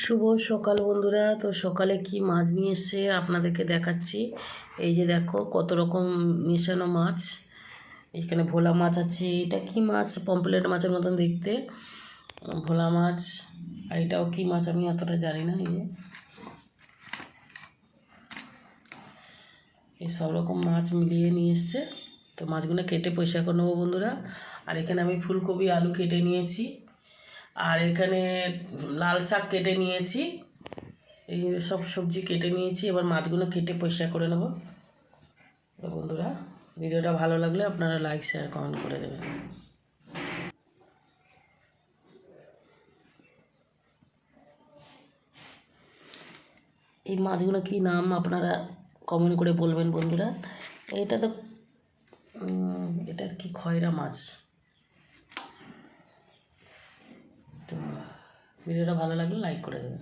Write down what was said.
শুভ সকাল বন্ধুরা। তো সকালে কি মাছ নিয়ে এসছে আপনাদেরকে দেখাচ্ছি। এই যে দেখো কত রকম মেশানো মাছ। এখানে ভোলা মাছ আছে, এটা কি মাছ, পমফ্রেট মাছের মতন দেখতে, ভোলা মাছ। আর এটাও কি মাছ আমি এতটা জানি না। এই সব রকম মাছ মিলিয়ে নিয়ে এসছে। তো মাছগুলো কেটে পরিষ্কার করে নেবো বন্ধুরা। আর এখানে আমি ফুলকপি আলু কেটে নিয়েছি, আর এখানে লাল শাক কেটে নিয়েছি। এই সব সবজি কেটে নিয়েছি, এবার মাছগুলো কেটে পরিষ্কার করে নেব। তো বন্ধুরা, ভিডিওটা ভালো লাগলে আপনারা লাইক শেয়ার কমেন্ট করে দেবেন। এই মাছগুলো কি নাম আপনারা কমেন্ট করে বলবেন বন্ধুরা। এটা তো এটা কি খয়রা মাছ। তো ভিডিওটা ভালো লাগলে লাইক করে দেবেন।